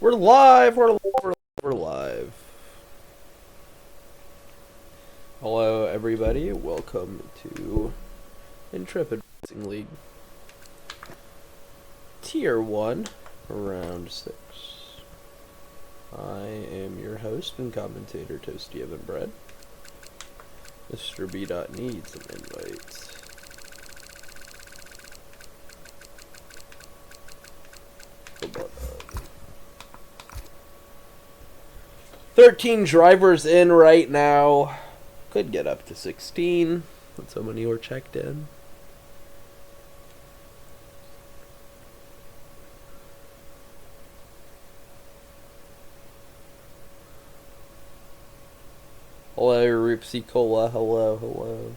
We're live. We're live. Hello, everybody. Welcome to Intrepid Racing League Tier 1, Round 6. I am your host and commentator, Toasty Oven Bread. Mr. B. needs an invite. Come on. 13 drivers in right now. Could get up to 16. When so many were checked in. Hello, Ripsy Cola. Hello, hello.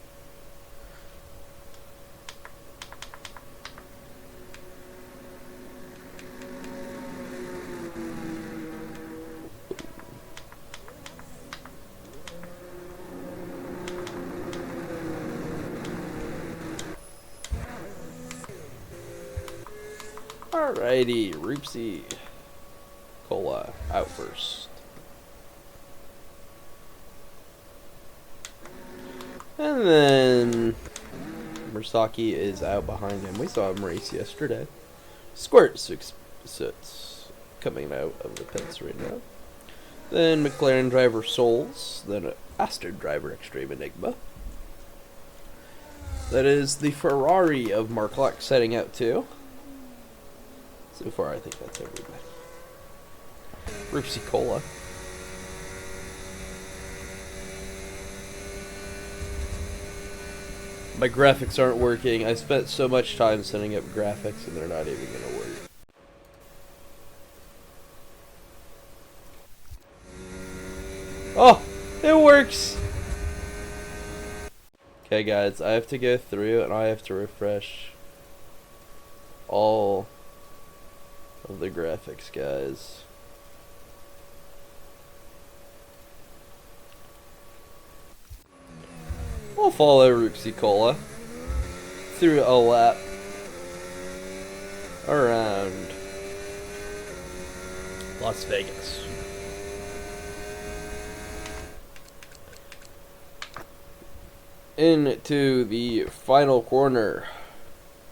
Alrighty, Ripsy Cola out first. And then Murasaki is out behind him. We saw him race yesterday. Squirt 6 sits coming out of the pits right now. Then McLaren driver Solz. Then Aston driver Extreme Enigma. That is the Ferrari of Mark Luck setting out too. So far, I think that's everybody. Ripsy Cola. My graphics aren't working. I spent so much time setting up graphics and they're not even going to work. Oh, it works! Okay guys, I have to go through and I have to refresh all of the graphics, guys. We'll follow Ripsy Cola through a lap around Las Vegas. Into the final corner.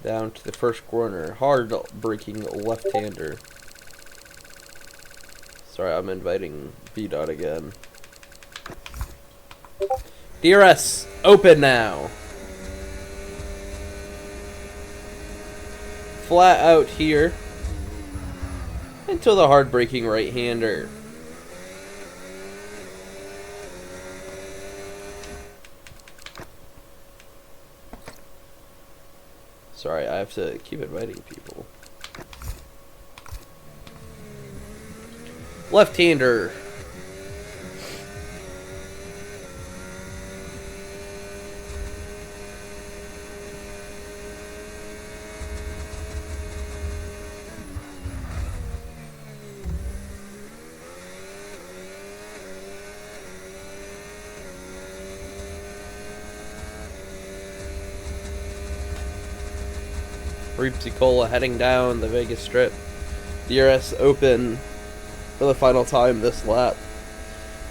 Down to the first corner. Hard braking left-hander. Sorry, I'm inviting B. again. DRS, open now. Flat out here. Until the hard braking right-hander. Sorry, I have to keep inviting people. Left-hander. Ripsy Cola heading down the Vegas Strip. DRS open for the final time this lap.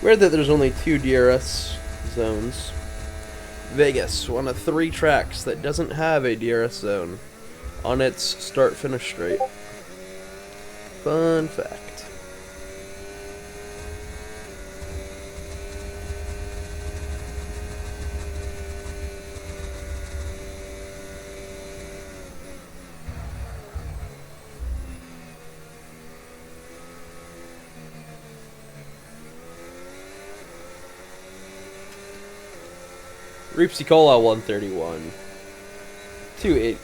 Weird that there's only 2 DRS zones. Vegas, one of 3 tracks that doesn't have a DRS zone on its start-finish straight. Fun fact. Ripsy Cola 131. 280.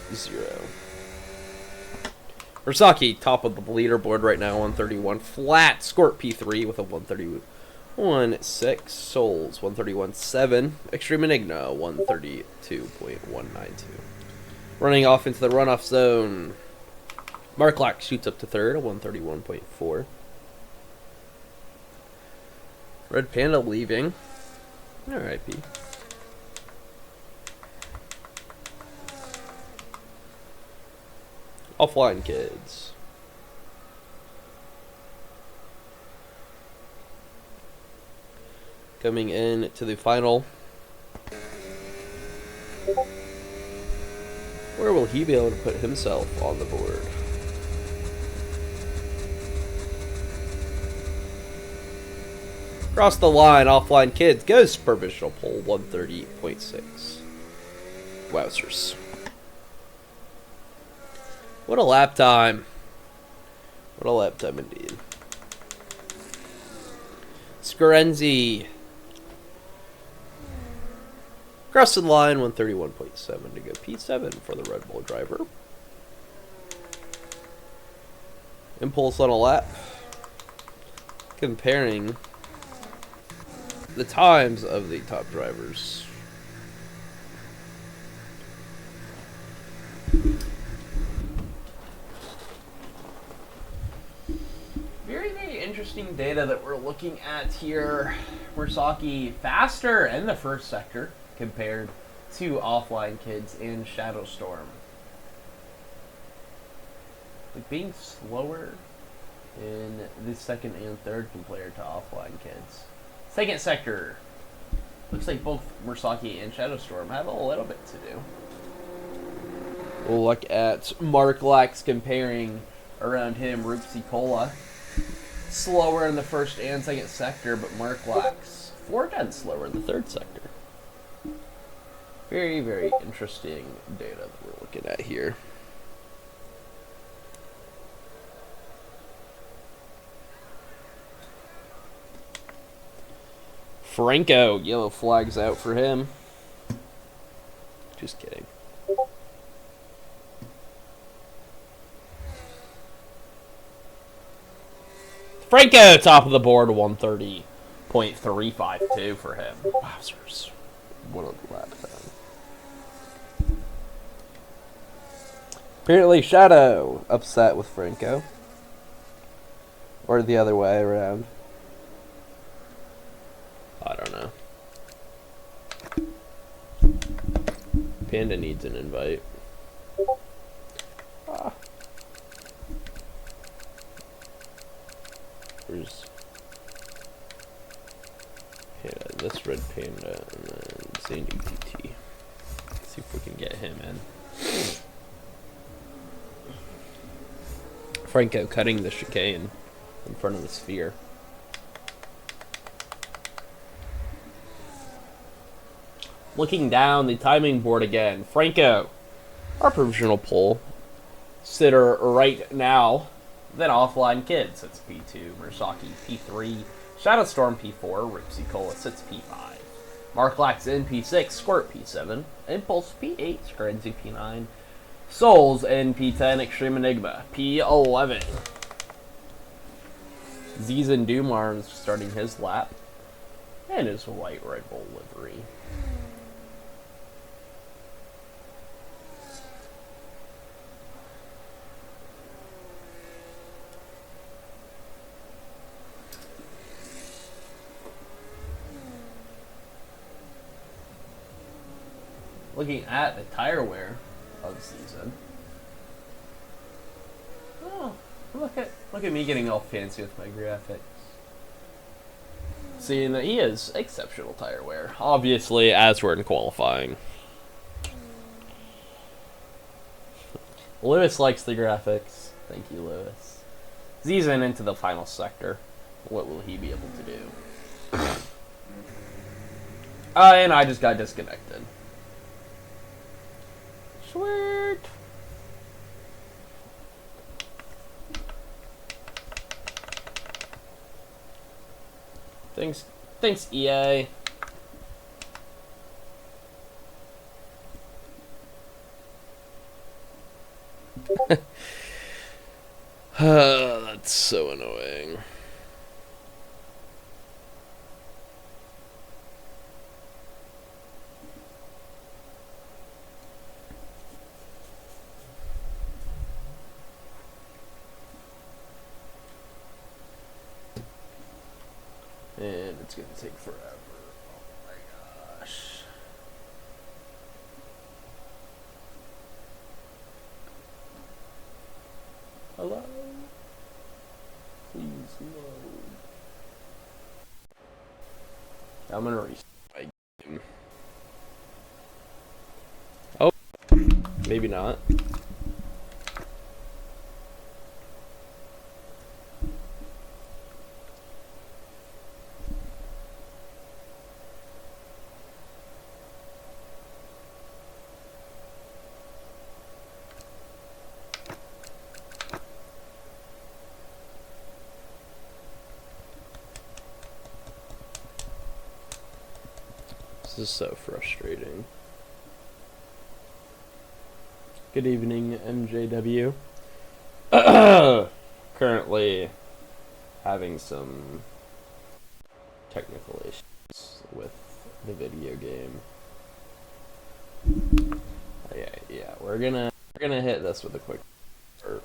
Murasaki, top of the leaderboard right now, 131. Flat, Squirt P3 with a 131.6. Solz, 131.7. Extreme Enigma, 132.192. Running off into the runoff zone. Mark Lack shoots up to third, a 131.4. Red Panda leaving. Alright, P. Offline kids. coming in to the final. Where will he be able to put himself on the board? Across the line, Offline Kids goes provisional poll 130.6. Wowzers. What a lap time. What a lap time indeed. Scarenzi. Across the line, 131.7 to go P7 for the Red Bull driver. Impulse on a lap. Comparing the times of the top drivers. Very, very interesting data that we're looking at here. Meraki faster in the first sector compared to Offline Kids and Shadowstorm. Like being slower in the second and third compared to Offline Kids. Second sector. Looks like both Meraki and Shadowstorm have a little bit to do. We'll look at Mark Lax comparing around him, Rupsi Cola. Slower in the first and second sector, but Mark Lax 4 tenths slower in the third sector. Very, very interesting data that we're looking at here. Franco, yellow flags out for him. Just kidding. Franco, top of the board, 130.352 for him. Wowzers. What a lap time. Apparently Shadow upset with Franco. Or the other way around. I don't know. Panda needs an invite. Where's Panda? This red Panda and then Sandy TT. See if we can get him in. Franco cutting the chicane in front of the sphere. Looking down the timing board again. Franco, our provisional poll sitter right now. Then Offline Kids sits P2, Meraki P3, Shadowstorm P4, Ripsy Cola sits P5, Mark Lax in P6, Squirt P7, Impulse P8, Scarenzi P9, Solz in P10, Extreme Enigma P11. Zizan Dumar is starting his lap, and his white Red Bull livery. Looking at the tire wear of season. Oh, look at me getting all fancy with my graphics. Seeing that he has exceptional tire wear, obviously, as we're in qualifying. Lewis likes the graphics. Thank you, Lewis. Zizan into the final sector. What will he be able to do? And I just got disconnected. Sweet. Thanks, EA. That's so annoying. And it's going to take forever. Oh my gosh. Hello? Please load. I'm gonna restart my game. Oh, maybe not. This is so frustrating. Good evening, MJW. Currently having some technical issues with the video game. Yeah, we're gonna hit this with a quick start.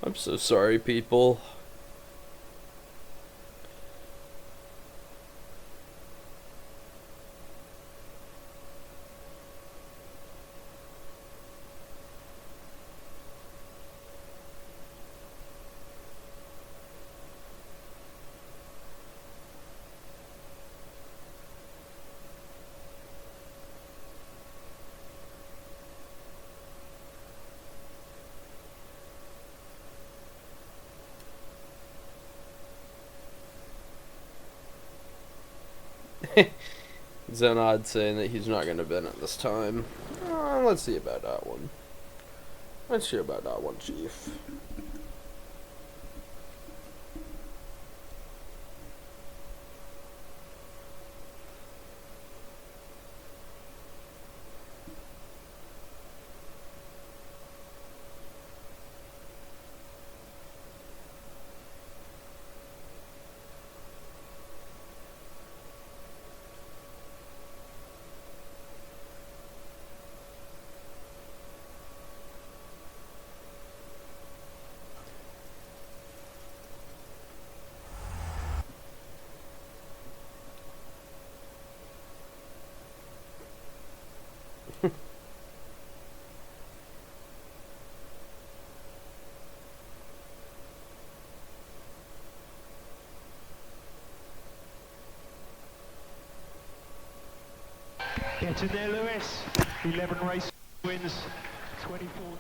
I'm so sorry, people. Zenod saying that he's not going to bin at this time. Let's see about that one. Let's hear about that one, Chief. Get in there, Lewis. 11 race wins 2014.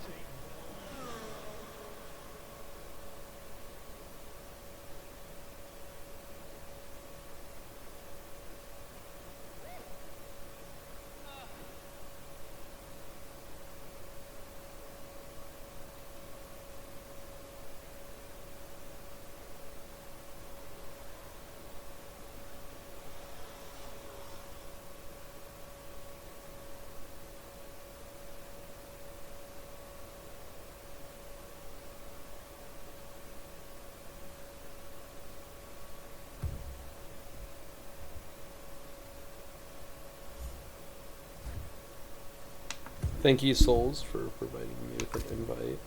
Thank you, Solz, for providing me with an invite.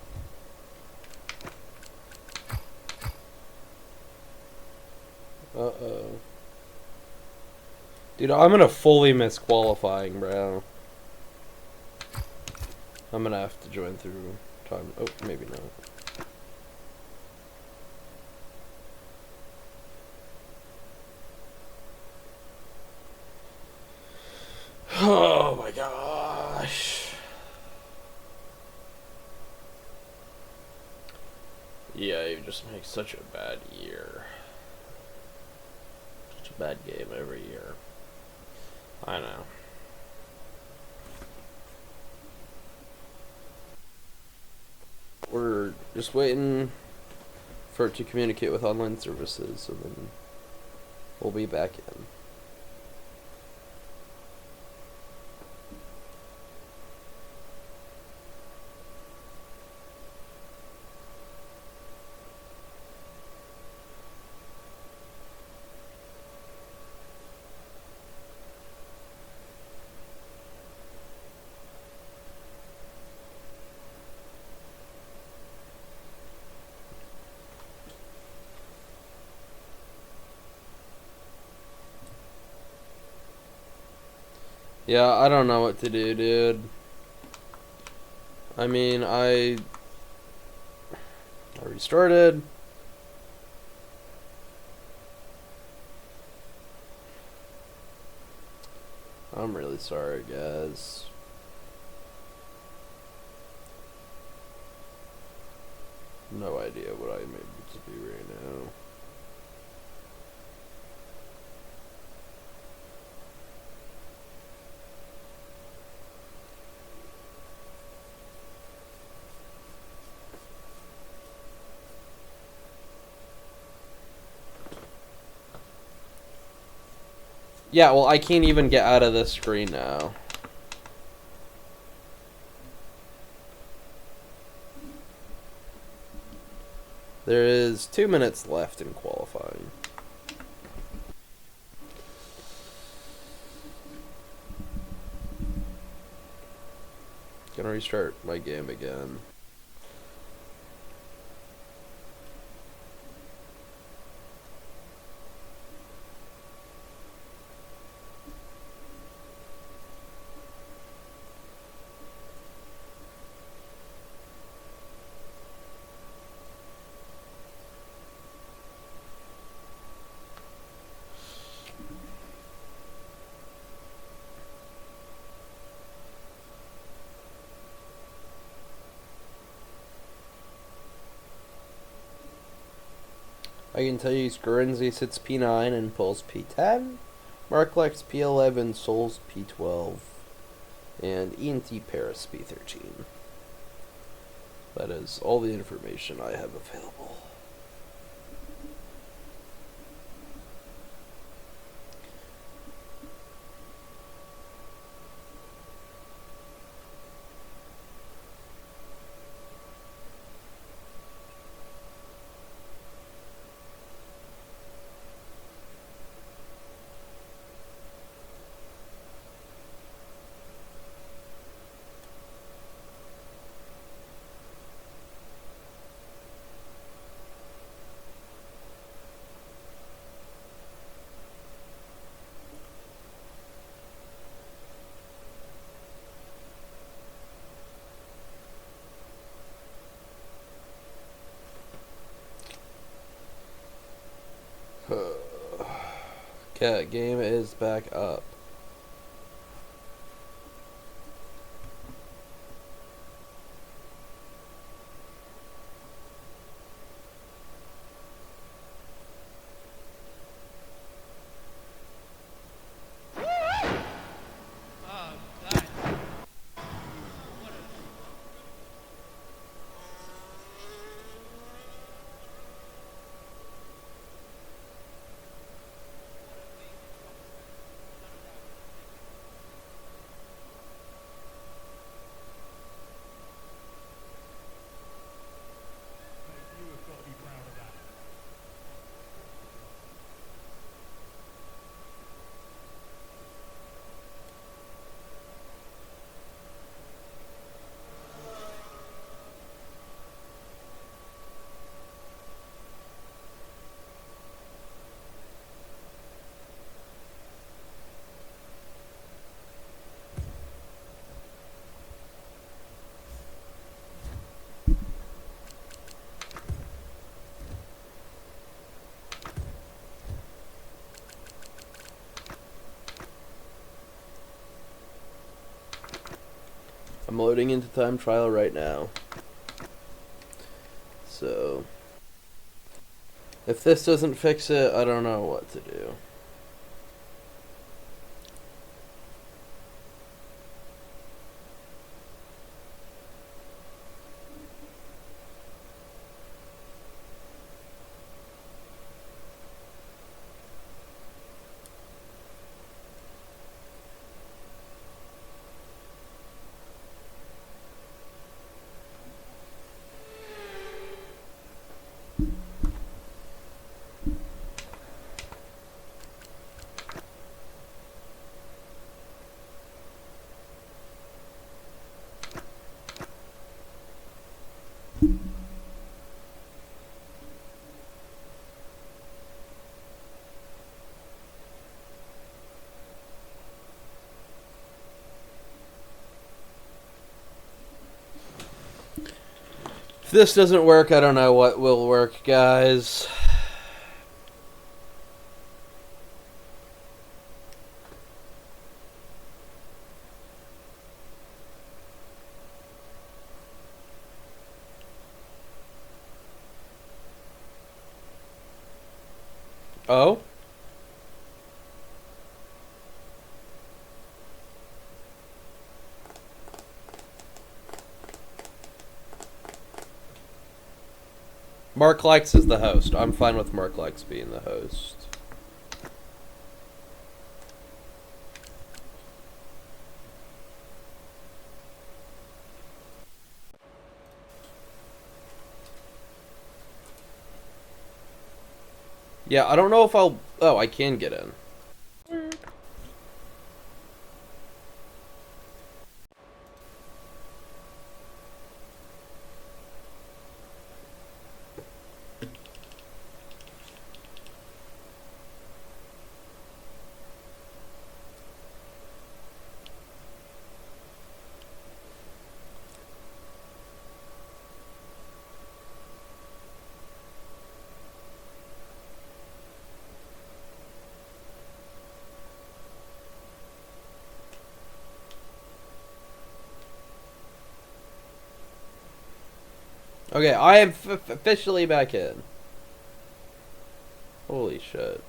Uh-oh. Dude, I'm gonna fully miss qualifying, bro. I'm gonna have to join through time. Oh, maybe not. Oh my gosh. Yeah, you just make such a bad year. Such a bad game every year. I know. We're just waiting for it to communicate with online services, and then we'll be back in. Yeah, I don't know what to do, dude. I mean, I restarted. I'm really sorry, guys. No idea what I'm able to do right now. Yeah, well, I can't even get out of this screen now. There is 2 minutes left in qualifying. Gonna restart my game again. I can tell you Scorenzi sits P9 and pulls P10. Marklex P11, Solz P12, and ENT Paris P13. That is all the information I have available. Okay, game is back up. You have got to be proud of that. I'm loading into time trial right now. So, if this doesn't fix it, I don't know what to do. If this doesn't work, I don't know what will work, guys. Oh? Mark Lex is the host. I'm fine with Mark Lex being the host. Yeah, I don't know if I'll... Oh, I can get in. Okay, I am officially back in. Holy shit.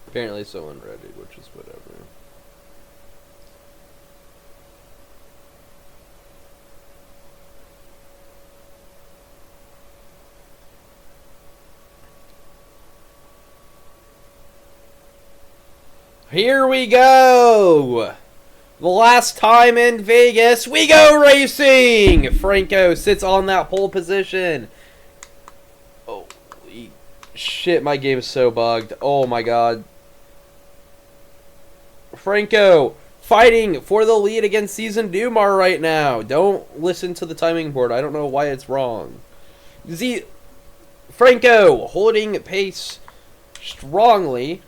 Apparently someone read it, which is whatever. Here we go! The last time in Vegas, we go racing! Franco sits on that pole position. Holy shit, my game is so bugged. Oh my god. Franco fighting for the lead against Season Dumar right now. Don't listen to the timing board. I don't know why it's wrong. Franco holding pace strongly.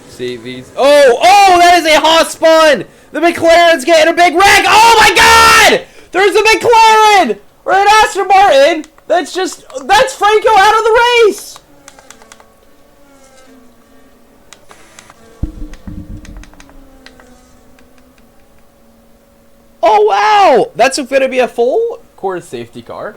See these? Oh, that is a hot spun! The McLaren's getting a big wreck! Oh my god! There's a McLaren! Or an Aston Martin! That's Franco out of the race! Oh wow! That's going to be a full course safety car.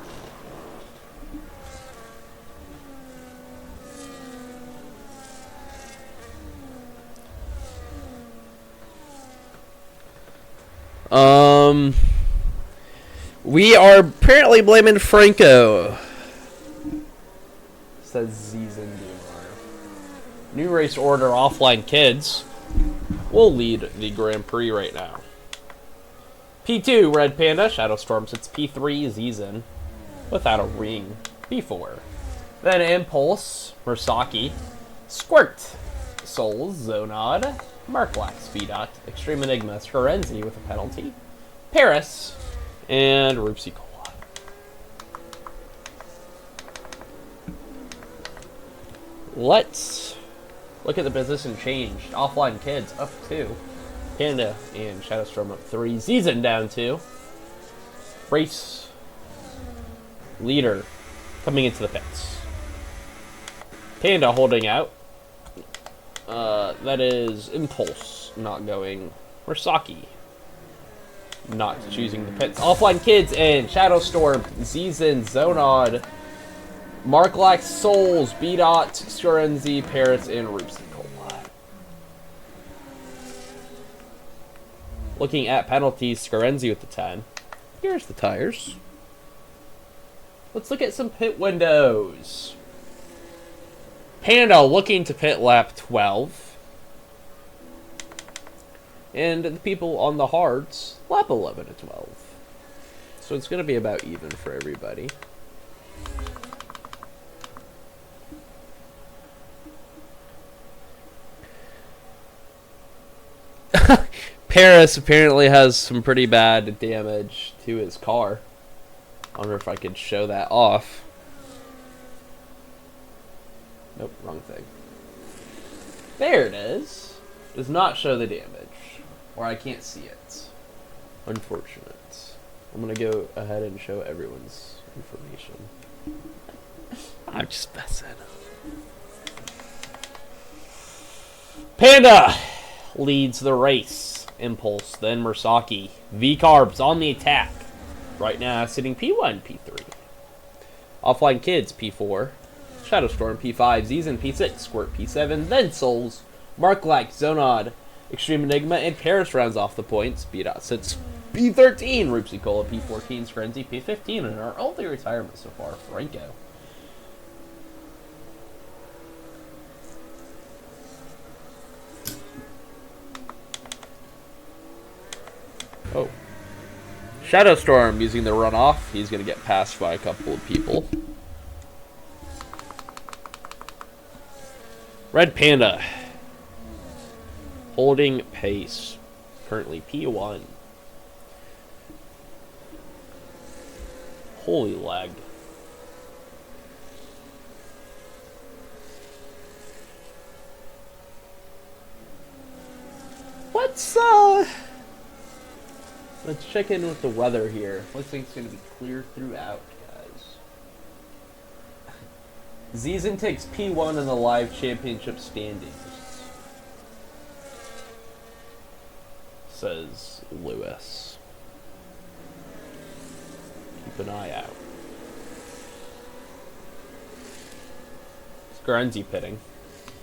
We are apparently blaming Franco. Says Season Dumar. New race order offline kids will lead the Grand Prix right now. P2, Red Panda, Shadowstorm sits P3, Season, without a ring, P4. Then Impulse, Mursaki, Squirt, Solz, Zonod, Marklax, VDOT, Extreme Enigma, Scorenzi with a penalty, Paris, and Rupsi Cola. Let's look at the position changed. Offline kids up 2. Panda and Shadowstorm up 3. Season down 2. Race leader coming into the pits. Panda holding out. That is Impulse not going. Mursaki not choosing the pits. Offline kids and Shadowstorm, Season, Zonod, Marklax, Solz, BDOT, Scorenzi, Paris, and Rupsi Cola. Looking at penalties, Scorenzi with the 10. Here's the tires. Let's look at some pit windows. Panda looking to pit lap 12. And the people on the hards, lap 11 to 12. So it's going to be about even for everybody. Paris apparently has some pretty bad damage to his car. I wonder if I could show that off. Nope, wrong thing. There it is. Does not show the damage. Or I can't see it. Unfortunate. I'm going to go ahead and show everyone's information. I'm just messing. Panda leads the race. Impulse, then Mursaki. V-Carbs on the attack. Right now sitting P1, P3. Offline Kids, P4. Shadowstorm, P5. Zizan, P6. Squirt, P7. Then Solz. Marklack, Zonod, Extreme Enigma, and Paris rounds off the points. B-Dot sits P13. Roopsy Cola, P14. Screnzy, P15. And our only retirement so far, Franco. Oh. Shadowstorm using the runoff. He's going to get passed by a couple of people. Red Panda. Holding pace. Currently P1. Holy lag. Let's check in with the weather here. Looks like it's going to be clear throughout, guys. Zizan takes P1 in the live championship standings. Says Lewis. Keep an eye out. Screnzy pitting.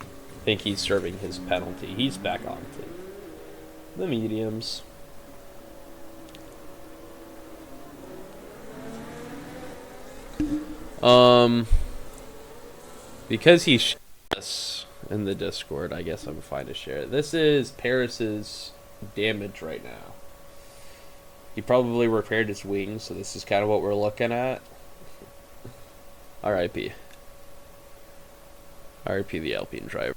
I think he's serving his penalty. He's back on to the mediums. Because he shared this in the Discord, I guess I'm fine to share it. This is Paris's damage right now. He probably repaired his wings, so this is kind of what we're looking at. R.I.P. R.I.P. the Alpine driver.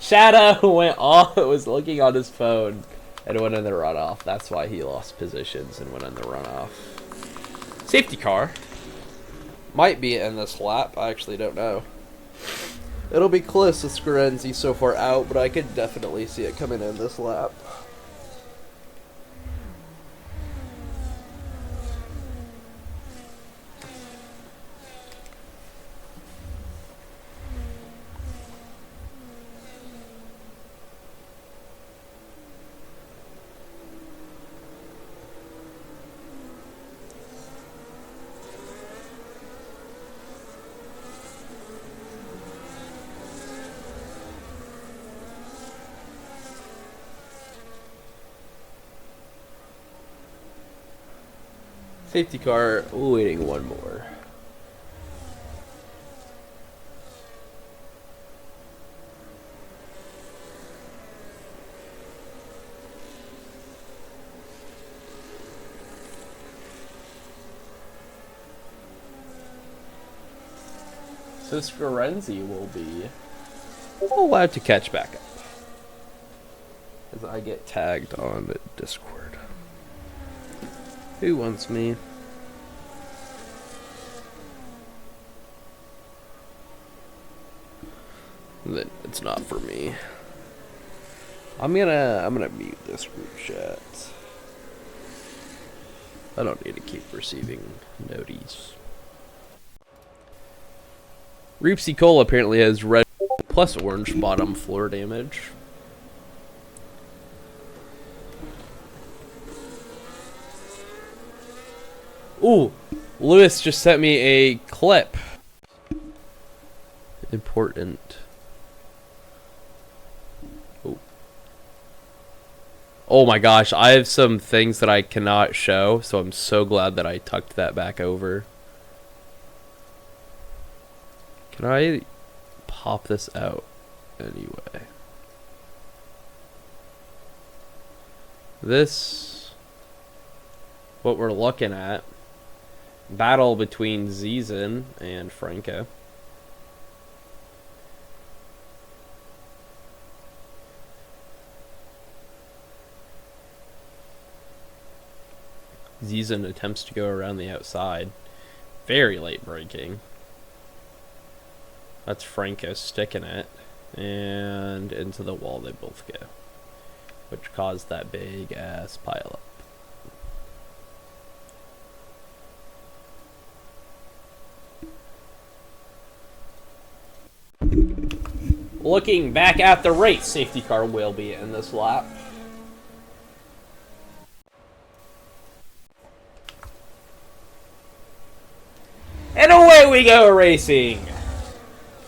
Shadow went off, was looking on his phone and went in the runoff. That's why he lost positions and went in the runoff. Safety car. Might be in this lap. I actually don't know. It'll be close to Screnzy so far out, but I could definitely see it coming in this lap. Safety car, waiting one more. So Screnzy will be allowed to catch back up as I get tagged on Discord. Who wants me? Then it's not for me. I'm gonna mute this group chat. I don't need to keep receiving noties. Roopsy Cola apparently has red plus orange bottom floor damage. Ooh, Lewis just sent me a clip. Important. Oh. Oh my gosh, I have some things that I cannot show, so I'm so glad that I tucked that back over. Can I pop this out anyway? This, what we're looking at, battle between Zizen and Franco. Zizen attempts to go around the outside. Very late braking. That's Franco sticking it. And into the wall they both go. Which caused that big ass pile up. Looking back at the race, safety car will be in this lap. And away we go racing.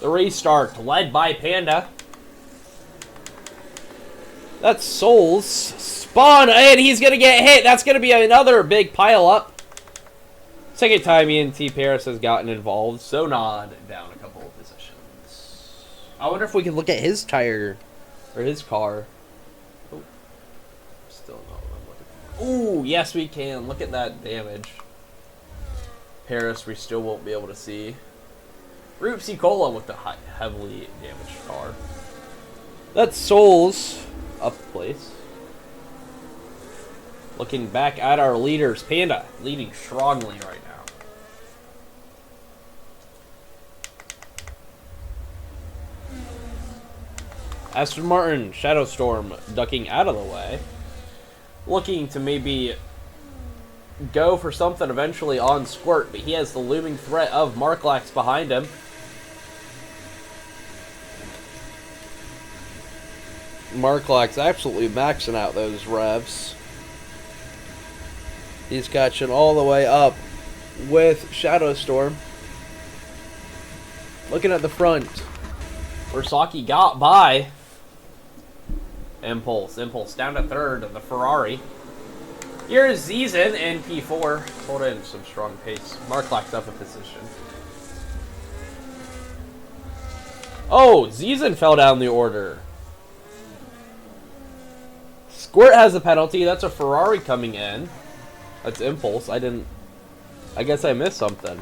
The restart led by Panda. That's Solz. Spawn, and he's going to get hit. That's going to be another big pile up. Second time ENT Paris has gotten involved. Zonod down a couple of positions. I wonder if we can look at his tire. Or his car. Oh, still not what I'm looking for. Ooh, yes we can. Look at that damage. Paris we still won't be able to see. Roopsy Cola with the heavily damaged car. That's Solz up place. Looking back at our leaders. Panda leading strongly right now. Aston Martin, Shadow Storm ducking out of the way. Looking to maybe go for something eventually on Squirt, but he has the looming threat of Marklax behind him. Marklax absolutely maxing out those revs. He's catching all the way up with Shadow Storm. Looking at the front. Versaki got by Impulse. Impulse down to third of the Ferrari. Here's Zizen in P4. Holding some strong pace. Marklax up a position. Oh, Zizen fell down the order. Squirt has a penalty. That's a Ferrari coming in. That's Impulse. I guess I missed something.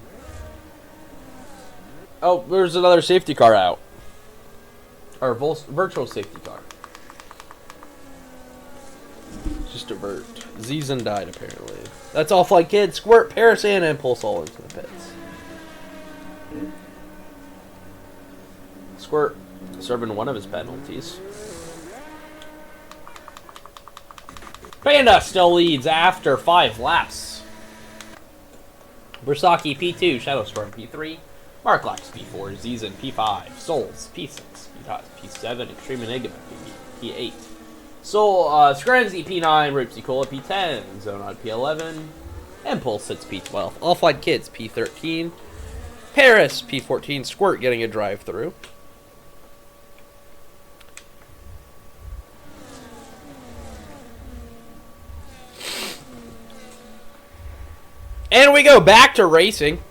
Oh, there's another safety car out. Or virtual safety car. Just a vert. Zizen died, apparently. That's all Flight Kid, Squirt, Paris, and Impulse all into the pits. Squirt serving one of his penalties. Panda still leads after 5 laps. Versaki P2, Shadowstorm P3, Marklax P4, Zizen P5, Solz P6, P7, Extreme Enigma P8. Screnzy P9, Ripsy Cola P10, Zonod P11, Impulse hits P12, All Flight Kids P13, Paris P14, Squirt getting a drive through. And we go back to racing.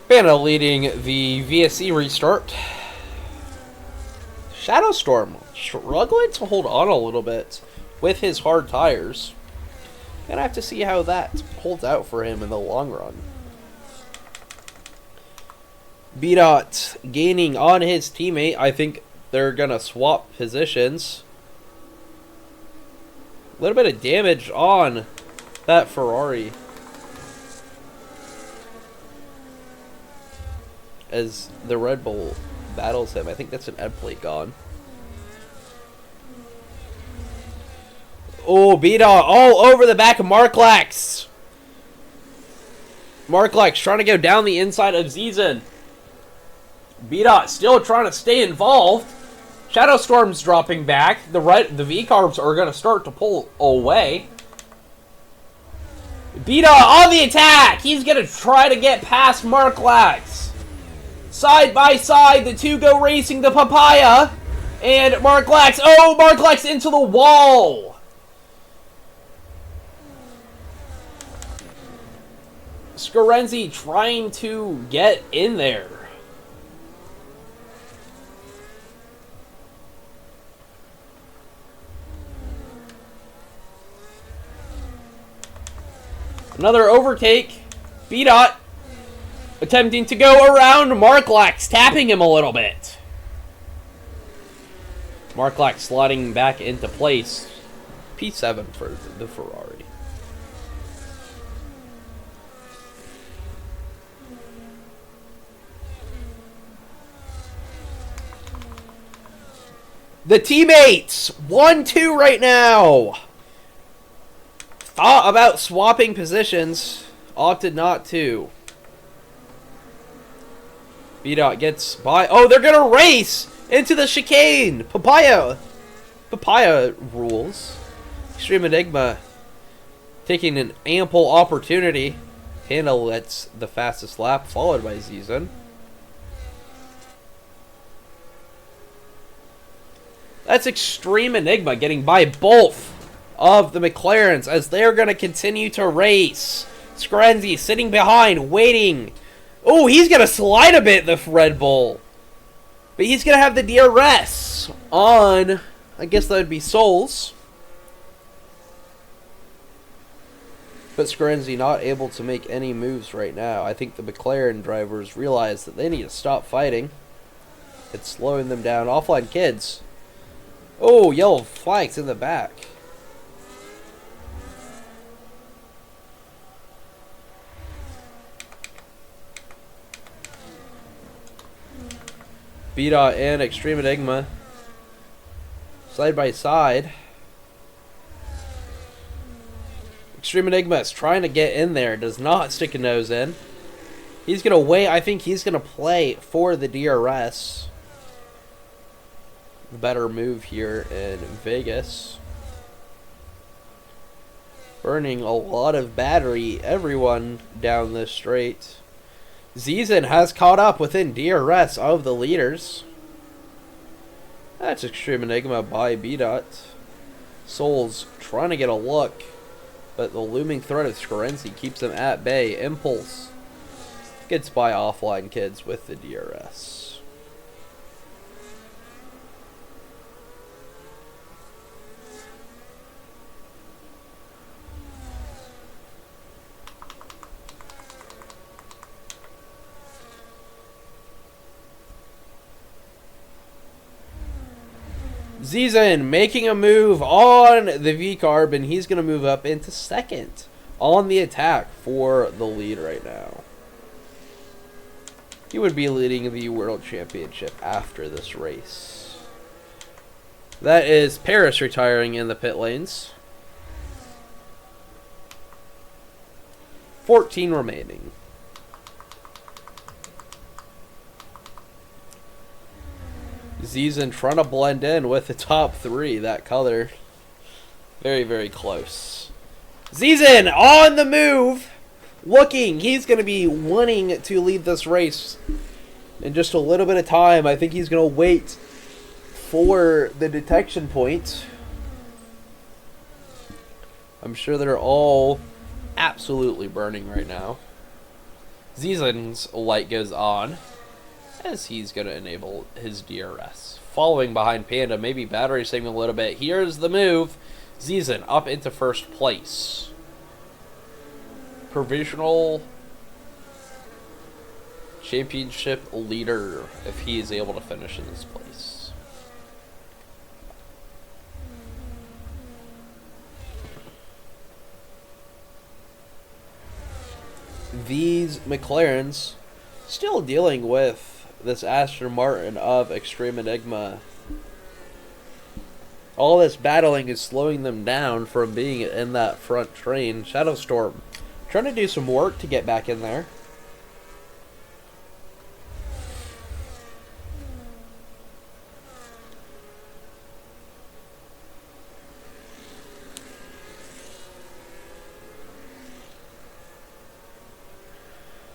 Panda leading the VSC restart. Shadowstorm struggling to hold on a little bit with his hard tires. Gonna have to see how that holds out for him in the long run. B-Dot gaining on his teammate. I think they're gonna swap positions. A little bit of damage on that Ferrari. As the Red Bull battles him. I think that's an end plate gone. Oh, B-Dot all over the back of Marklax. Marklax trying to go down the inside of Zizen. B-Dot still trying to stay involved. Shadowstorm's dropping back. The V-Carbs are going to start to pull away. B-Dot on the attack. He's going to try to get past Marklax. Side by side, the two go racing the papaya. And Marklax. Oh, Marklax into the wall. Scarenzi trying to get in there. Another overtake. B-Dot attempting to go around Marklax, tapping him a little bit. Marklax sliding back into place. P7 for the Ferrari. The teammates! 1-2 right now! Thought about swapping positions. Opted not to. B-Dot gets by. Oh, they're gonna race into the chicane! Papaya rules. Extreme Enigma taking an ample opportunity. Panda lets the fastest lap, followed by Zizan. That's Extreme Enigma getting by both of the McLarens as they're going to continue to race. Screnzi sitting behind, waiting. Oh, he's going to slide a bit, the Red Bull. But he's going to have the DRS on, I guess that would be Solz. But Screnzi not able to make any moves right now. I think the McLaren drivers realize that they need to stop fighting. It's slowing them down. Offline kids. Oh, yellow flags in the back. B-Dot and Extreme Enigma side by side. Extreme Enigma is trying to get in there. Does not stick a nose in. He's going to wait. I think he's going to play for the DRS. Better move here in Vegas. Burning a lot of battery. Everyone down this straight. Zizan has caught up within DRS of the leaders. That's Extreme Enigma by B-Dot. Solz trying to get a look, but the looming threat of Screnzi keeps him at bay. Impulse gets by offline kids with the DRS. Zizan making a move on the V-Carb, and he's going to move up into second on the attack for the lead right now. He would be leading the World Championship after this race. That is Paris retiring in the pit lanes. 14 remaining. Zizan trying to blend in with the top three. That color, very, very close. Zizan on the move, looking. He's going to be wanting to lead this race in just a little bit of time. I think he's going to wait for the detection point. I'm sure they're all absolutely burning right now. Zizan's light goes on as he's going to enable his DRS. Following behind Panda, maybe battery saving a little bit. Here's the move. Zizan up into first place. Provisional championship leader if he is able to finish in this place. These McLarens still dealing with this Aston Martin of Extreme Enigma. All this battling is slowing them down from being in that front train. Shadowstorm trying to do some work to get back in there.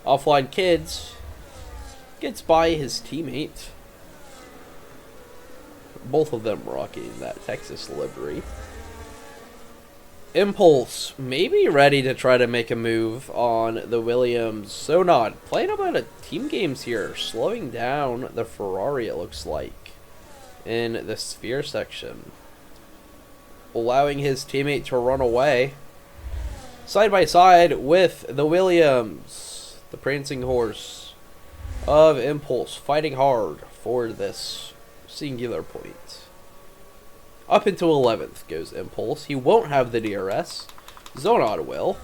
Offline Kids gets by his teammate. Both of them rocking that Texas livery. Impulse maybe ready to try to make a move on the Williams. Sonod playing a bit of team games here, slowing down the Ferrari, it looks like, in the sphere section, allowing his teammate to run away. side by side with the Williams, the prancing horse of Impulse, fighting hard for this singular point. Up until 11th goes Impulse. He won't have the DRS. Zonod will.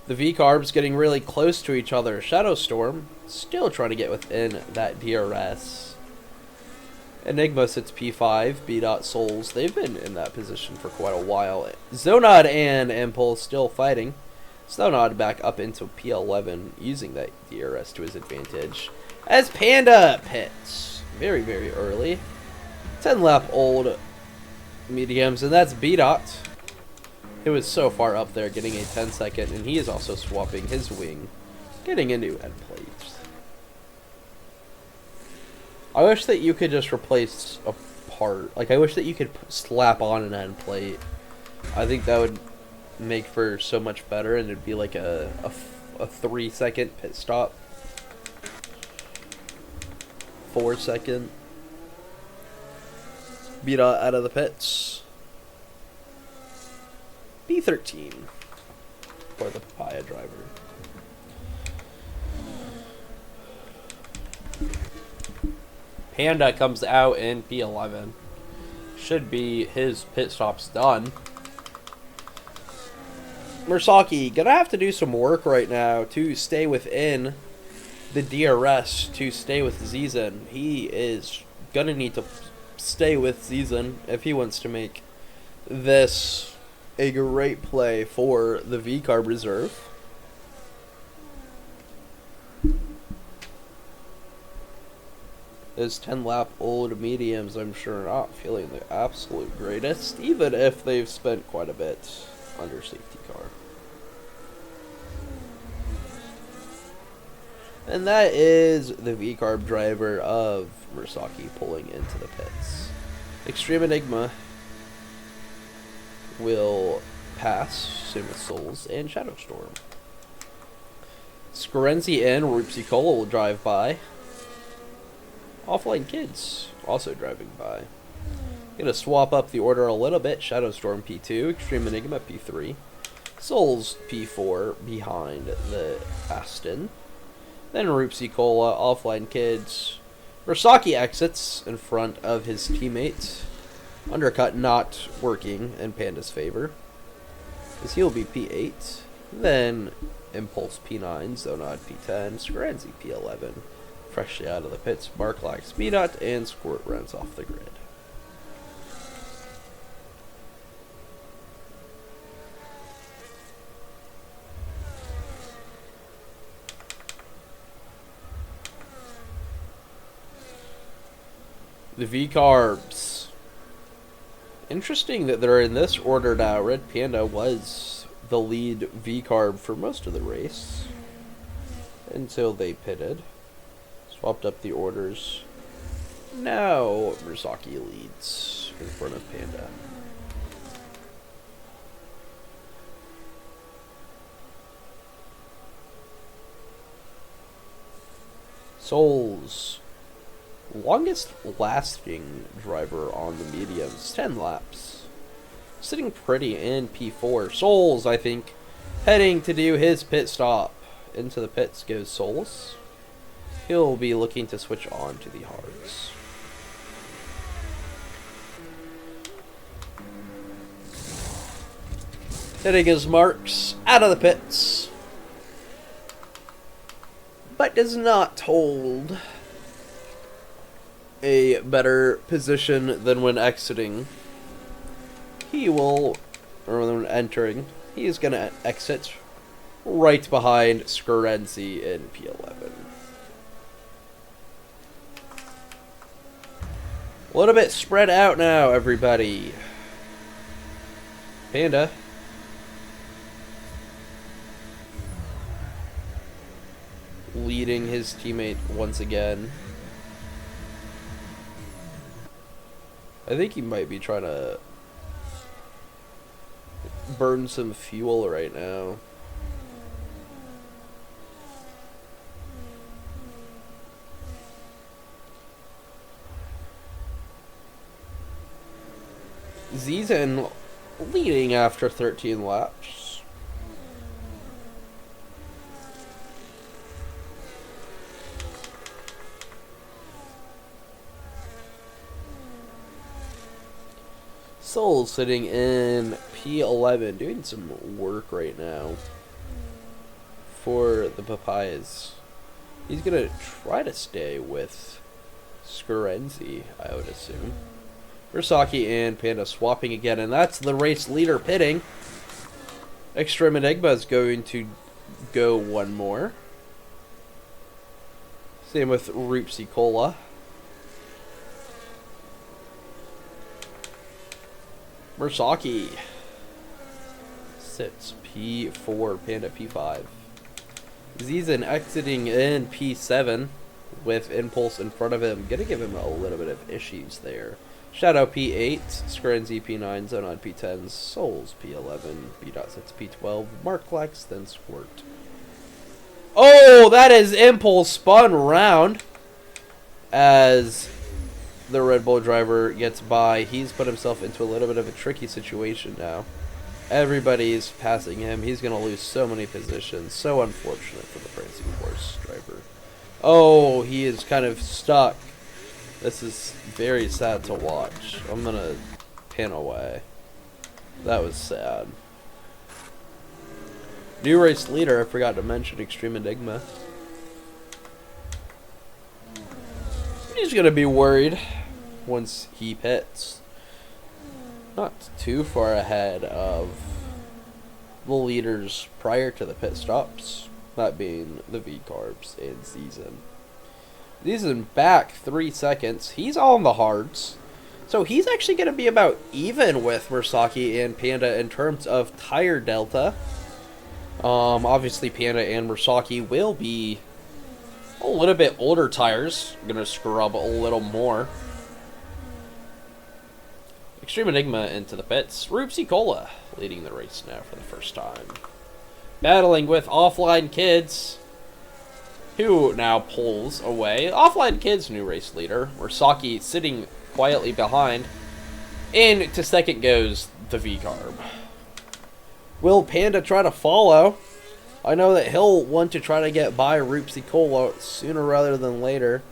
The V-Carbs getting really close to each other. Shadowstorm still trying to get within that DRS. Enigma sits P5. B.Solz. They've been in that position for quite a while. Zonod and Impulse still fighting. Zonod back up into P11 using that DRS to his advantage. As Panda pits. Very, very early. 10 lap old mediums, and that's B.Dot. It was so far up there, getting a 10-second, and he is also swapping his wing, getting a new end plate. I wish that you could just replace a part. Like, I wish that you could slap on an end plate. I think that would make for so much better, and it'd be like a 3-second pit stop. 4-second. B.Dot out of the pits. B13 for the Papaya driver. Panda comes out in P11. Should be his pit stops done. Murasaki gonna have to do some work right now to stay within the DRS, to stay with Zizen. He is gonna need to stay with Zizen if he wants to make this a great play for the V-Carb reserve. Those 10 lap old mediums, I'm sure, not feeling the absolute greatest, even if they've spent quite a bit under safety car. And that is the V-Carb driver of Murasaki pulling into the pits. Extreme Enigma will pass, same with Solz and Shadowstorm. Scarenzi and Rupsi Cola will drive by. Offline Kids also driving by. Gonna swap up the order a little bit. Shadowstorm P2, Extreme Enigma P3, Solz P4 behind the Aston. Then Rupsi Cola, Offline Kids. Murasaki exits in front of his teammate. Undercut not working in Panda's favor, because he'll be P8. Then Impulse P9, Zonod P10, Scarenzi P11. Freshly out of the pits, Marklax B.Dot, and Squirt runs off the grid. The V-Carbs. Interesting that they're in this order now. Red Panda was the lead V-Carb for most of the race until they pitted. Swapped up the orders. Now Murasaki leads in front of Panda. Solz. Longest lasting driver on the mediums, 10 laps. Sitting pretty in P4. Solz, I think, heading to do his pit stop. Into the pits goes Solz. He'll be looking to switch on to the hards. Hitting his marks out of the pits. But does not hold a better position than when exiting. He will, or when entering, he is going to exit right behind Scarenzi in P11. A little bit spread out now, everybody. Panda. Leading his teammate once again. I think he might be trying to burn some fuel right now. Zizen leading after 13 laps. Solz sitting in P11, doing some work right now for the Papayas. He's going to try to stay with Scarenzi, I would assume. Versaki and Panda swapping again, and that's the race leader pitting. Extreme Enigma is going to go one more. Same with Rupsi Cola. Versaki sits P4, Panda P5. Zizan exiting in P7 with Impulse in front of him. Gonna give him a little bit of issues there. Shadow P8, Scarenzi P9, Zonon P10, Solz P11, B-Dot sits P12, Marklex, then Squirt. Oh, that is Impulse spun round as the Red Bull driver gets by. He's put himself into a little bit of a tricky situation now. Everybody's passing him. He's going to lose so many positions. So unfortunate for the Prancing Horse driver. Oh, he is kind of stuck. This is very sad to watch. I'm going to pin away. That was sad. New race leader, I forgot to mention Extreme Enigma. He's going to be worried once he pits. Not too far ahead of the leaders prior to the pit stops. That being the V-Carbs and Zizan. Zizan back 3 seconds. He's on the hards. So he's actually going to be about even with Versaki and Panda in terms of tire delta. Obviously Panda and Versaki will be a little bit older tires. Going to scrub a little more. Extreme Enigma into the pits. Rupsi Cola leading the race now for the first time. Battling with Offline Kids, who now pulls away. Offline Kids, new race leader. Versaki sitting quietly behind. And to second goes the V-Carb. Will Panda try to follow? I know that he'll want to try to get by Rupsi Cola sooner rather than later,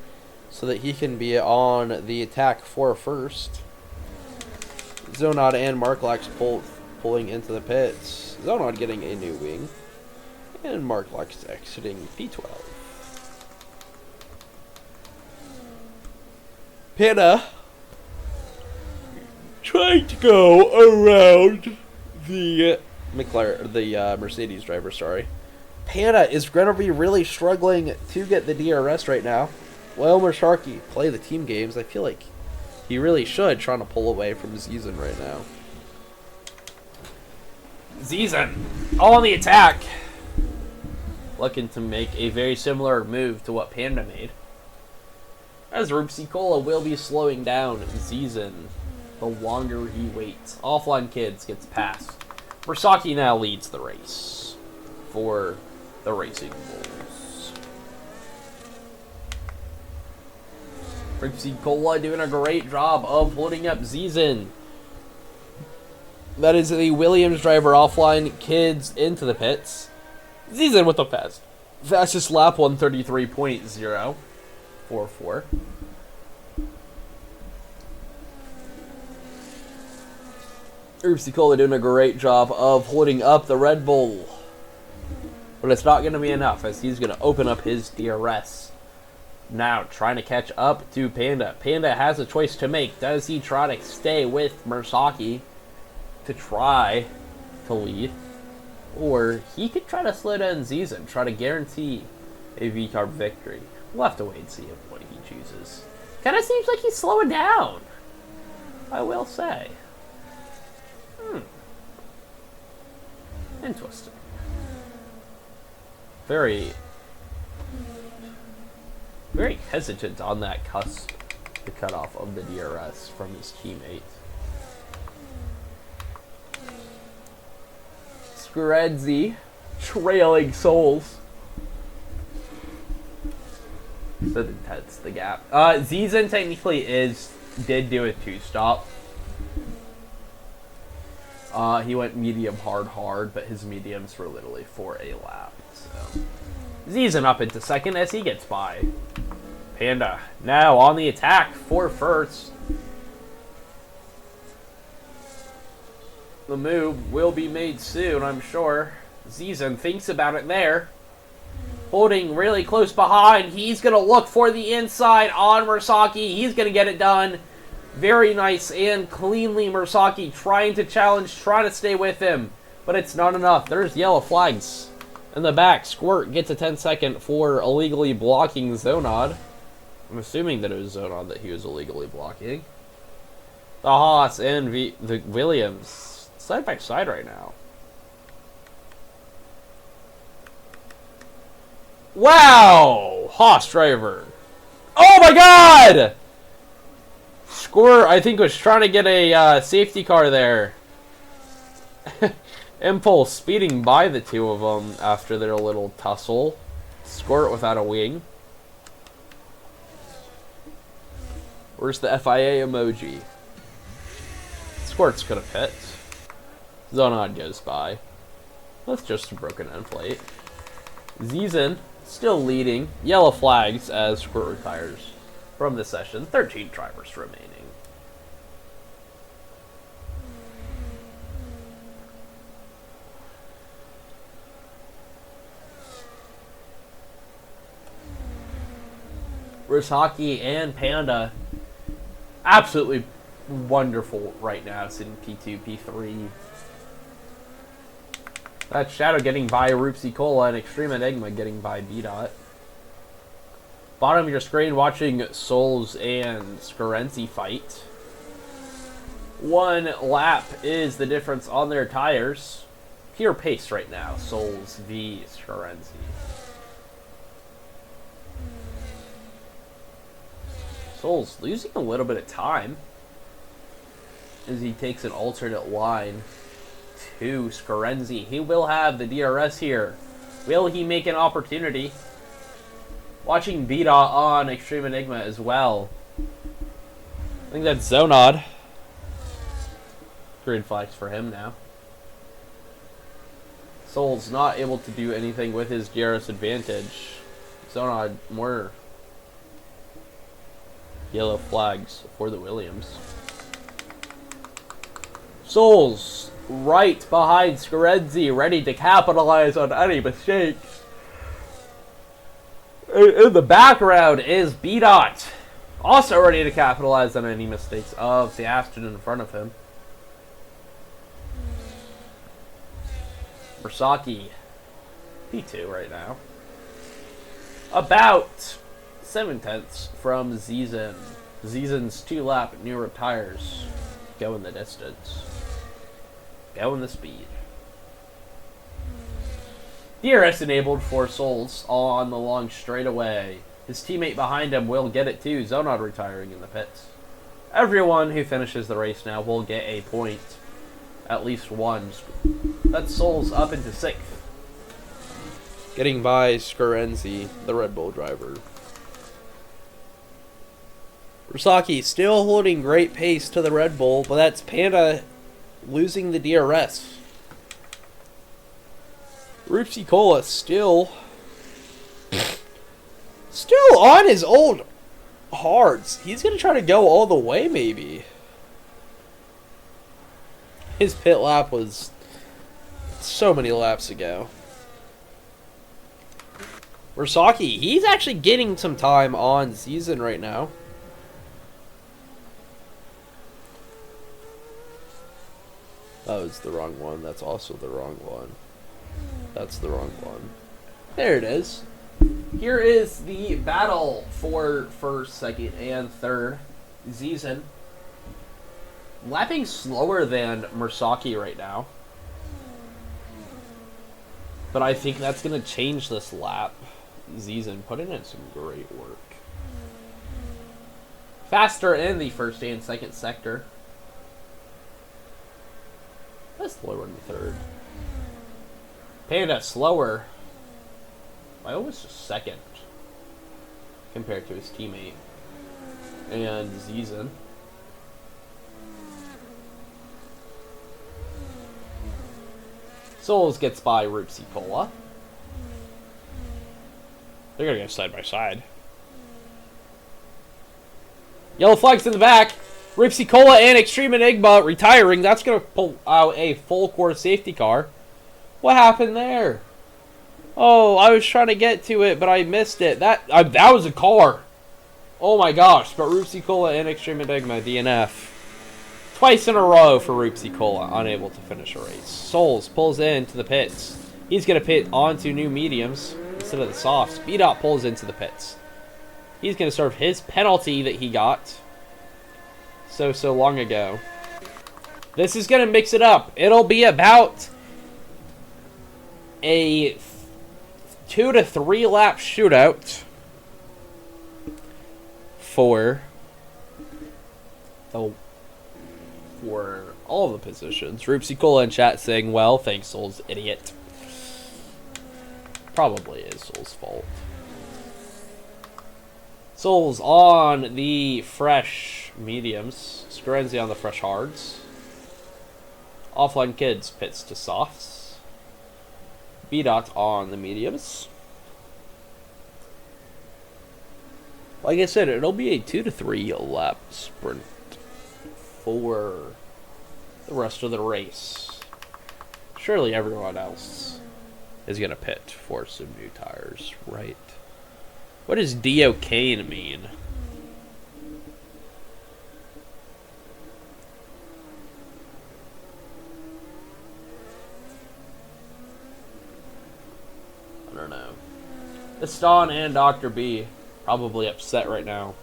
so that he can be on the attack for first. Zonod and Marklax pulling into the pits. Zonod getting a new wing. And Marklax exiting P12. Panda trying to go around the Mercedes driver, sorry. Panda is going to be really struggling to get the DRS right now. Well, Sharky play the team games. I feel like he really should, trying to pull away from Zizan right now. Zizan, all on the attack. Looking to make a very similar move to what Panda made. As Rupsi Cola will be slowing down Zizan the longer he waits. Offline Kids gets past. Versaki now leads the race for the Racing Bulls. Rupsi Cola doing a great job of holding up Zizan. That is the Williams driver. Offline Kids into the pits. Zizan with the fastest lap, 133.044. Rupsi Cola doing a great job of holding up the Red Bull. But it's not going to be enough, as he's going to open up his DRS. Now, trying to catch up to Panda. Panda has a choice to make. Does he try to stay with Versaki to try to lead? Or he could try to slow down Zizan, try to guarantee a V-Carb victory. We'll have to wait and see what he chooses. Kind of seems like he's slowing down, I will say. Interesting. Very hesitant on that cusp, the cutoff of the DRS from his teammate. Scarenzi trailing Solz. So intense, the gap. Zizan technically did do a 2-stop. He went medium hard, but his mediums were literally for a lap. So Zizen up into second as he gets by. Panda now on the attack for first. The move will be made soon, I'm sure. Zizen thinks about it there. Holding really close behind. He's going to look for the inside on Murasaki. He's going to get it done. Very nice and cleanly. Murasaki trying to challenge, trying to stay with him. But it's not enough. There's yellow flags in the back. Squirt gets a 10-second for illegally blocking Zonod. I'm assuming that it was Zonod that he was illegally blocking. The Haas and the Williams side by side right now. Wow! Haas driver. Oh my god! Squirt, I think, was trying to get a safety car there. Impulse speeding by the two of them after their little tussle. Squirt without a wing. Where's the FIA emoji? Squirt's gonna pit. Zonod goes by. That's just a broken end plate. Zizen still leading. Yellow flags as Squirt retires from the session. 13 drivers remaining. Murasaki and Panda absolutely wonderful right now, sitting P2, P3. That Shadow getting by Rupsi Cola and Extreme Enigma getting by B-Dot. Bottom of your screen watching Solz and Scarenzi fight. 1 lap is the difference on their tires. Pure pace right now, Solz v Scarenzi. Solz losing a little bit of time as he takes an alternate line to Scarenzi. He will have the DRS here. Will he make an opportunity? Watching B-Dot on Extreme Enigma as well. I think that's Zonod. Green flags for him now. Solz not able to do anything with his DRS advantage. Zonod more yellow flags for the Williams. Solz right behind Scarenzi, ready to capitalize on any mistakes. In the background is B-Dot, also ready to capitalize on any mistakes of the Aston in front of him. Murasaki, P2 right now. About 7/10 from Zizen. Zizen's 2-lap newer tires going the distance. Going the speed. DRS enabled for Solz on the long straightaway. His teammate behind him will get it too. Zonod retiring in the pits. Everyone who finishes the race now will get a point. At least one. That's Solz up into 6th. Getting by Scarenzi, the Red Bull driver. Murasaki still holding great pace to the Red Bull, but that's Panda losing the DRS. Rupsi Cola still on his old hards. He's going to try to go all the way, maybe. His pit lap was so many laps ago. Murasaki, he's actually getting some time on Zizen right now. That was the wrong one. That's also the wrong one. That's the wrong one. There it is. Here is the battle for first, second, and third. Zizen lapping slower than Murasaki right now. But I think that's going to change this lap. Zizen putting in some great work. Faster in the first and second sector. That's slower in the third. Panda slower by almost a second compared to his teammate. And Zizen Solz gets by Rupsi Cola. They're gonna go side by side. Yellow flags in the back. Rupsi Cola and Extreme Enigma retiring. That's gonna pull out a full course safety car. What happened there? Oh, I was trying to get to it, but I missed it. That was a car. Oh my gosh! But Rupsi Cola and Extreme Enigma DNF. Twice in a row for Rupsi Cola, unable to finish a race. Solz pulls into the pits. He's going to pit onto new mediums instead of the softs. B-Dot pulls into the pits. He's going to serve his penalty that he got so long ago. This is going to mix it up. It'll be about a 2 to 3 lap shootout for all the positions. Rupsi Cola in chat saying, well, thanks, Solz, idiot. Probably is Solz' fault. Solz on the fresh mediums. Scarenzi on the fresh hards. Offline Kids pits to softs. B-Dot on the mediums. Like I said, it'll be a 2 to 3 lap sprint for the rest of the race. Surely everyone else is going to pit for some new tires, right? What does Diocane mean? I don't know. Eston and Dr. B probably upset right now.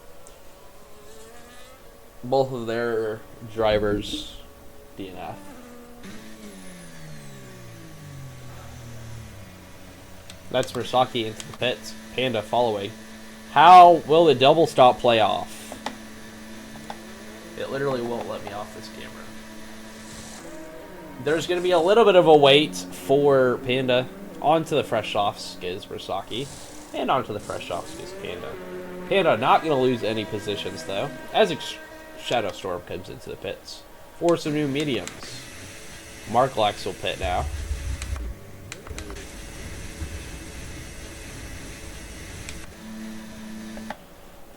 Both of their drivers DNF. That's Misaki into the pits. Panda following. How will the double stop play off? It literally won't let me off this camera. There's going to be a little bit of a wait for Panda. Onto the fresh softs is Misaki. And onto the fresh softs is Panda. Panda not going to lose any positions though. As Shadow Storm comes into the pits. For some new mediums. Mark Lax will pit now.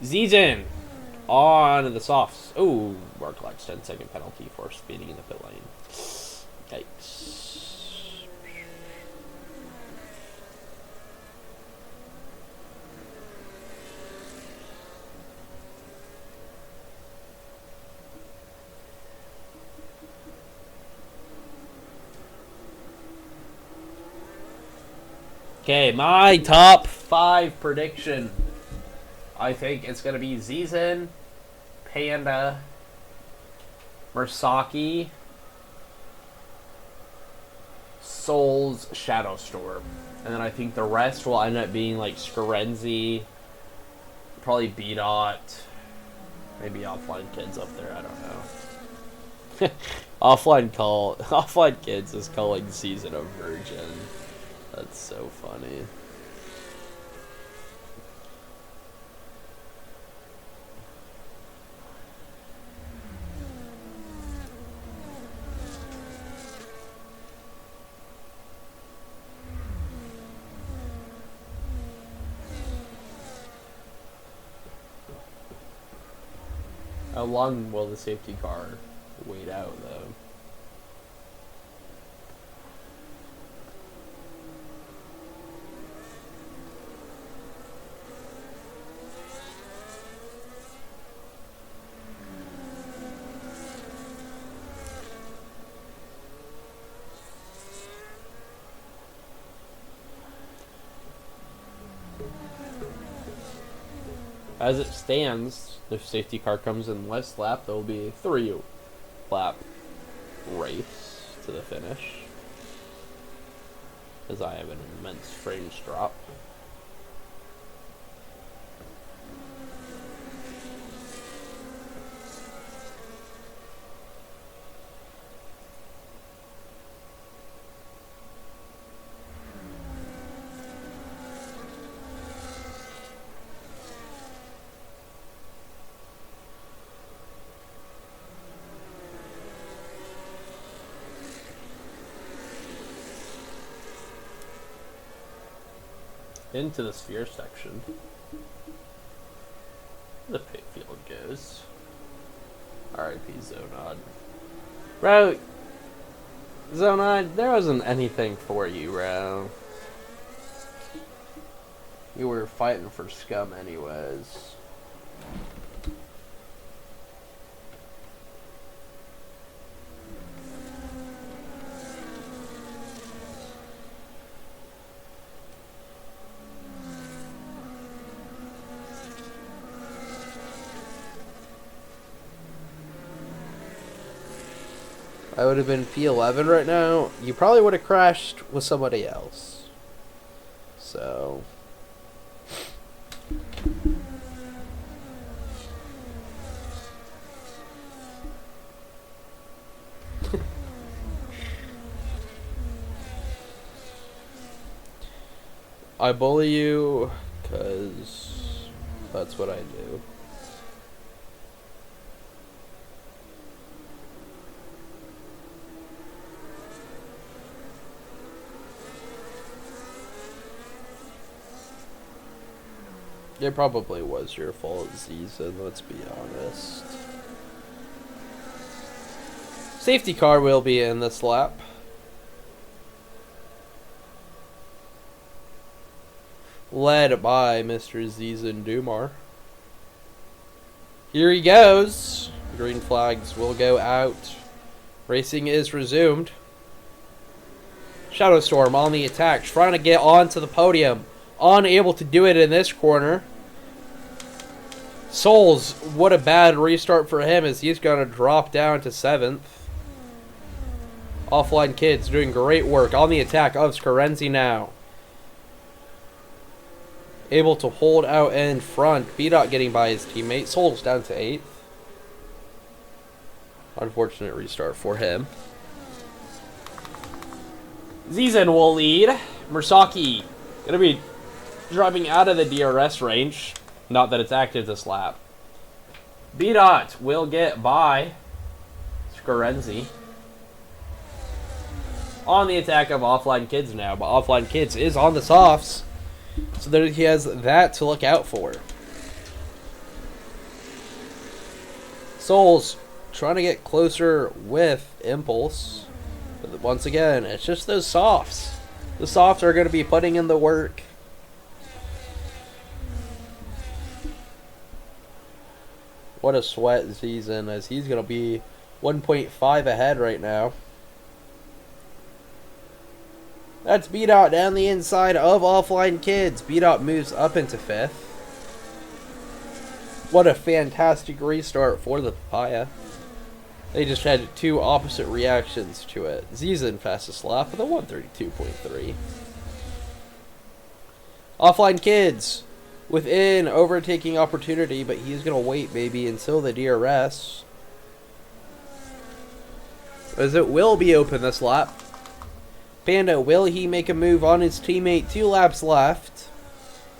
Zizin on the softs. Oh, Mark Lax 10-second penalty for speeding in the pit lane. Yikes. Okay, my top 5 prediction. I think it's going to be Zizin, Panda, Misaki, Solz, Shadow Storm. And then I think the rest will end up being like Scarenzi, probably B-Dot, maybe Offline Kids up there, I don't know. Offline Kids is calling Season a virgin. That's so funny. How long will the safety car wait out, though? As it stands, if safety car comes in last lap, there will be a 3-lap race to the finish. As I have an immense frames drop. into the sphere section. The pit field goes. R.I.P. Zonod. Bro, Zonod, there wasn't anything for you, bro. You were fighting for scum anyways. I would have been P11 right now. You probably would have crashed with somebody else. So... I bully you because that's what I do. It probably was your fault, Season, let's be honest. Safety car will be in this lap. Led by Mr. Zizan Dumar. Here he goes. Green flags will go out. Racing is resumed. Shadowstorm on the attack, trying to get onto the podium. Unable to do it in this corner. Solz, what a bad restart for him as he's going to drop down to 7th. Offline Kids doing great work on the attack of Scarenzi now. Able to hold out in front. B-Dot getting by his teammate. Solz down to 8th. Unfortunate restart for him. Zizan will lead. Mursaki going to be driving out of the DRS range. Not that it's active this lap. B-Dot will get by Scarenzi. On the attack of Offline Kids now. But Offline Kids is on the softs. So there he has that to look out for. Solz trying to get closer with Impulse. But once again, it's just those softs. The softs are going to be putting in the work. What a sweat season as he's going to be 1.5 ahead right now. That's B-Dot down the inside of Offline Kids. B-Dot moves up into 5th. What a fantastic restart for the Papaya. They just had two opposite reactions to it. Zizan fastest lap with a 132.3. Offline Kids within overtaking opportunity, but he's going to wait maybe until the DRS. As it will be open this lap. Panda, will he make a move on his teammate? 2 laps left.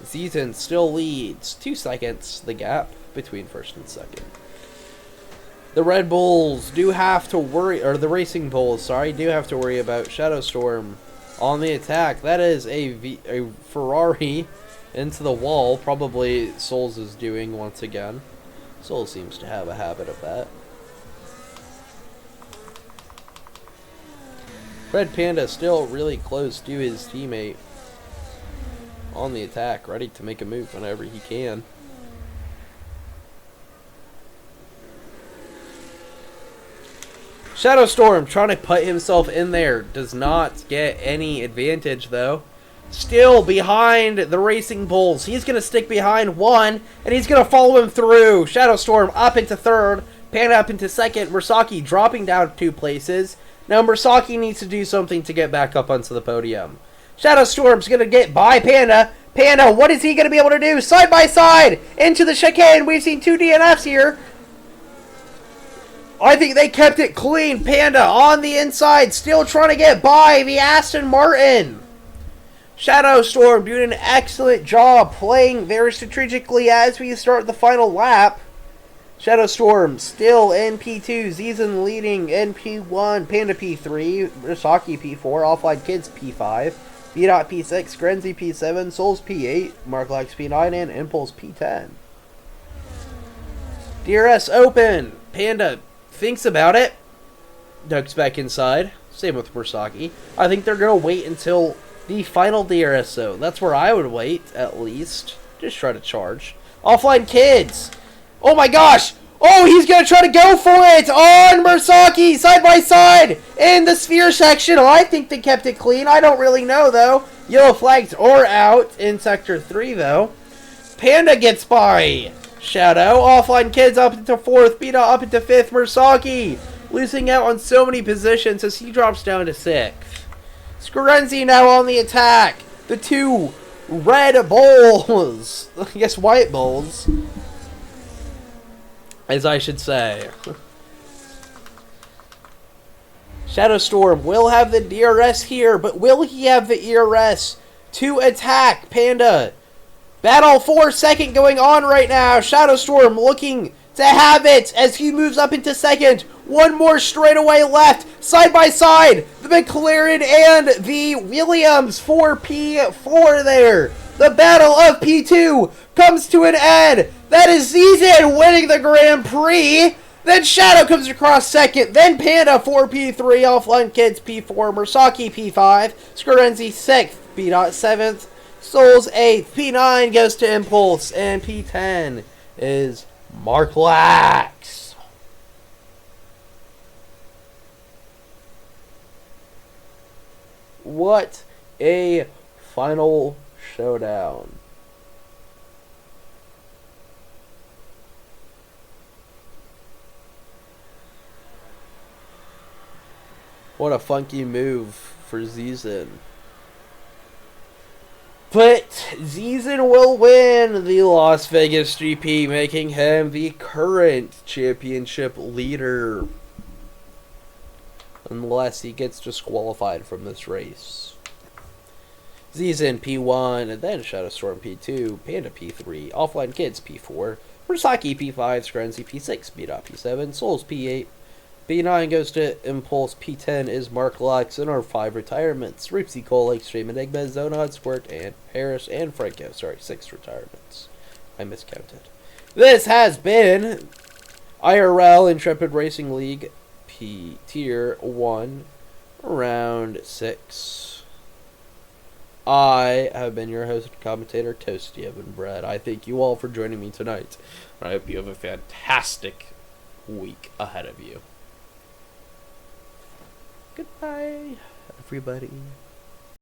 Zizan still leads. 2 seconds, the gap between first and second. The Red Bulls do have to worry, or the Racing Bulls, sorry, do have to worry about Shadowstorm on the attack. That is a Ferrari into the wall. Probably Solz is doing once again. Solz seems to have a habit of that. Red Panda still really close to his teammate on the attack, ready to make a move whenever he can. Shadowstorm trying to put himself in there. Does not get any advantage though. Still behind the Racing Bulls. He's going to stick behind 1 and he's going to follow him through. Shadowstorm up into 3rd. Panda up into 2nd. Mursaki dropping down 2 places. Now Mursaki needs to do something to get back up onto the podium. Shadowstorm's going to get by Panda. Panda, what is he going to be able to do? Side by side into the chicane. We've seen 2 DNFs here. I think they kept it clean. Panda on the inside, still trying to get by the Aston Martin. Shadowstorm doing an excellent job playing very strategically as we start the final lap. Shadowstorm still in P2, Zizan leading in P1, Panda P3, Risaki P4, Offline Kids P5, B-Dot P6, Grenzy P7, Solz P8, Marklax P9, and Impulse P10. DRS open. Panda thinks about it. Ducks back inside. Same with Murasaki. I think they're going to wait until the final DRS zone. That's where I would wait, at least. Just try to charge. Offline Kids. Oh my gosh. Oh, he's going to try to go for it on Murasaki, side by side, in the sphere section. I think they kept it clean. I don't really know, though. Yellow flags are out in Sector 3, though. Panda gets by. Shadow. Offline Kids up into 4th. Beta up into 5th. Murasaki losing out on so many positions as he drops down to 6th. Scarenzi now on the attack. The two Red Bulls. I guess White Bulls, as I should say. Shadowstorm will have the DRS here, but will he have the ERS to attack Panda? Battle for second going on right now. Shadowstorm looking to have it as he moves up into second. One more straightaway left. Side by side, the McLaren and the Williams for P4 there. The battle of P2 comes to an end. That is Zizan winning the Grand Prix. Then Shadow comes across second. Then Panda for P3. Offline Kids P4. Murasaki P5. Scarenzi 6th. B-Dot 7th. Solz 8th. P9 goes to Impulse. And P10 is Marklax. What a final showdown. What a funky move for Zizan. But Zizan will win the Las Vegas GP, making him the current championship leader. Unless he gets disqualified from this race. Zizan P1, and then Shadowstorm P2, Panda P3, Offline Kids P4, Murasaki P5, Scarenzi P6, B-Dot P7, Solz P8, B9 goes to Impulse, P10 is Marklax, and our 5 retirements. Ripsy, Cole, Extreme Enigma, Zonod, Squirt, and Harris, and Franco. Sorry, 6 retirements. I miscounted. This has been IRL Intrepid Racing League P Tier 1, Round 6. I have been your host and commentator, Toasty Evan Brad. I thank you all for joining me tonight. I hope you have a fantastic week ahead of you. Goodbye, everybody.